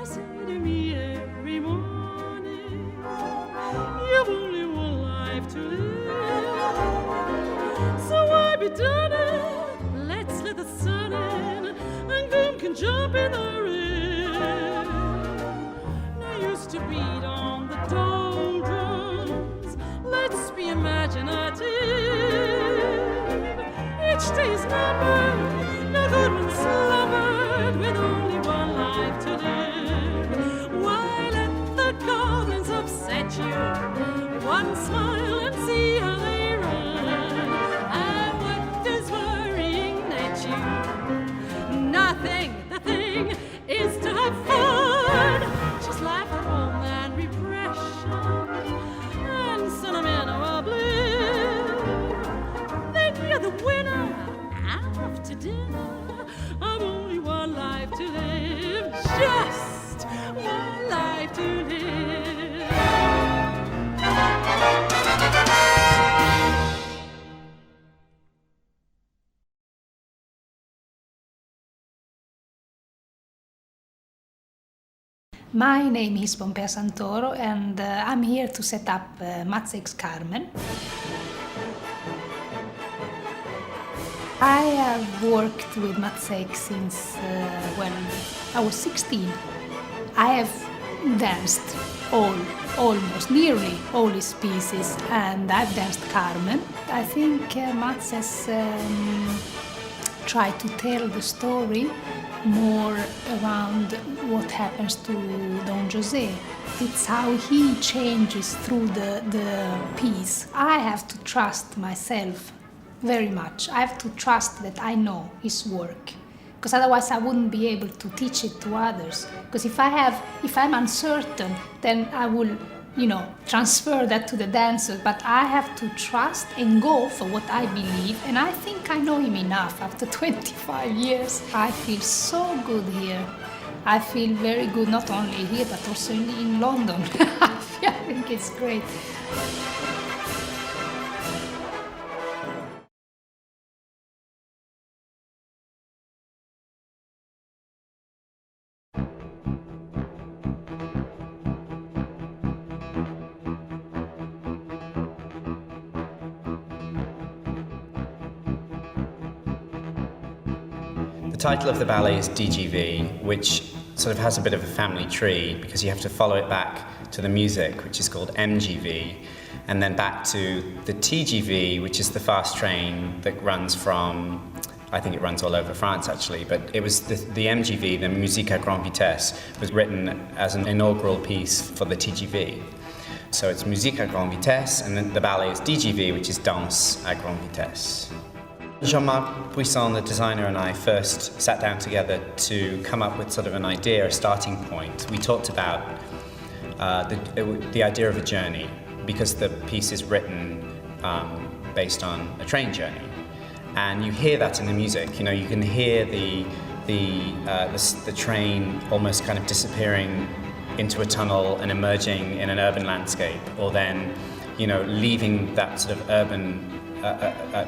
I say to me every morning, you've only one life to live. So why be done it? Let's let the sun in, and gloom can jump in the rain. I used to beat on the doldrums. Let's be imaginative. Each day's numbered, no good one slumbered, with only one life to live. Why let the goblins upset you? One smile and see how they run. And what does worrying net you? Nothing. The thing is to have fun. Just laugh at home and repression, and sentiment of bliss. Then you're the winner. After dinner, I've only one life to live. Just one life to live. My name is Pompea Santoro, and I'm here to set up Matzek's Carmen. I have worked with Matzek since when I was 16. I have danced nearly all his pieces, and I've danced Carmen. I think Matzek tried to tell the story more around what happens to Don José. It's how he changes through the piece. I have to trust myself very much. I have to trust that I know his work, because otherwise I wouldn't be able to teach it to others. Because if I'm uncertain, then I will, transfer that to the dancers. But I have to trust and go for what I believe, and I think I know him enough after 25 years. I feel so good here. I feel very good, not only here, but also in London. I think it's great. The title of the ballet is DGV, which sort of has a bit of a family tree, because you have to follow it back to the music, which is called MGV, and then back to the TGV, which is the fast train that runs from, I think it runs all over France actually, but it was the MGV, the Musique à grande vitesse, was written as an inaugural piece for the TGV. So it's Musique à grande vitesse, and then the ballet is DGV, which is Danse à grande vitesse. Jean-Marc Buisson, the designer, and I first sat down together to come up with sort of an idea, a starting point. We talked about the idea of a journey, because the piece is written based on a train journey, and you hear that in the music. You can hear the train almost kind of disappearing into a tunnel and emerging in an urban landscape, or then leaving that sort of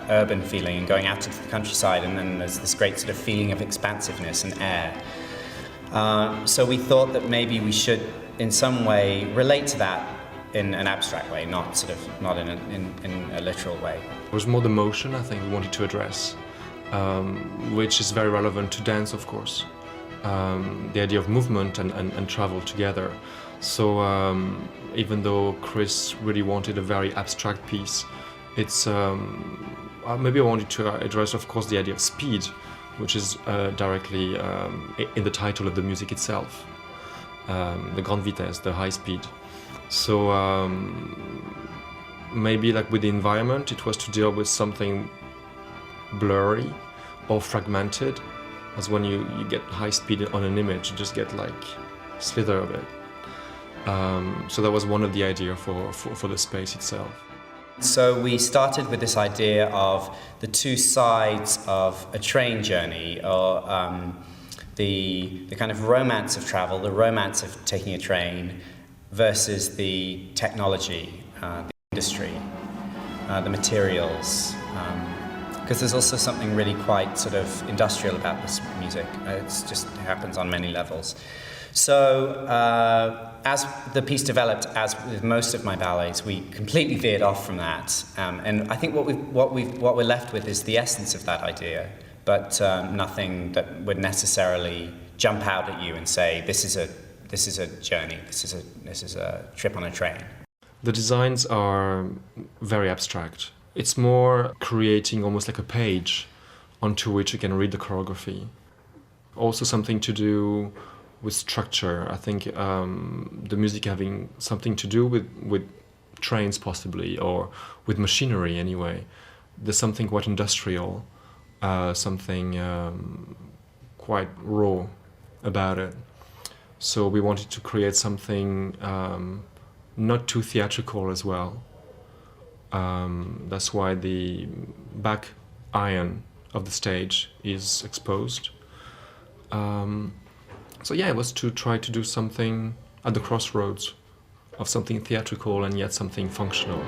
urban feeling and going out into the countryside, and then there's this great sort of feeling of expansiveness and air. So we thought that maybe we should in some way relate to that in an abstract way, not in a literal way. It was more the motion, I think, we wanted to address, which is very relevant to dance, of course. The idea of movement and travel together. So even though Chris really wanted a very abstract piece, it's maybe I wanted to address, of course, the idea of speed, which is directly in the title of the music itself, the grande vitesse, the high speed. So maybe like with the environment, it was to deal with something blurry or fragmented, as when you get high speed on an image, you just get like slither of it. So that was one of the ideas for the space itself. So we started with this idea of the two sides of a train journey, or the kind of romance of travel, the romance of taking a train, versus the technology, the industry, the materials. Because there's also something really quite sort of industrial about this music. It just happens on many levels. So, as the piece developed, as with most of my ballets, we completely veered off from that, and I think what we're left with is the essence of that idea, but nothing that would necessarily jump out at you and say, this is a journey, this is a trip on a train. The designs are very abstract. It's more creating almost like a page onto which you can read the choreography. Also something to do with structure. I think the music having something to do with trains possibly, or with machinery anyway. There's something quite industrial, something quite raw about it. So we wanted to create something not too theatrical as well. That's why the back iron of the stage is exposed. So yeah, it was to try to do something at the crossroads of something theatrical and yet something functional.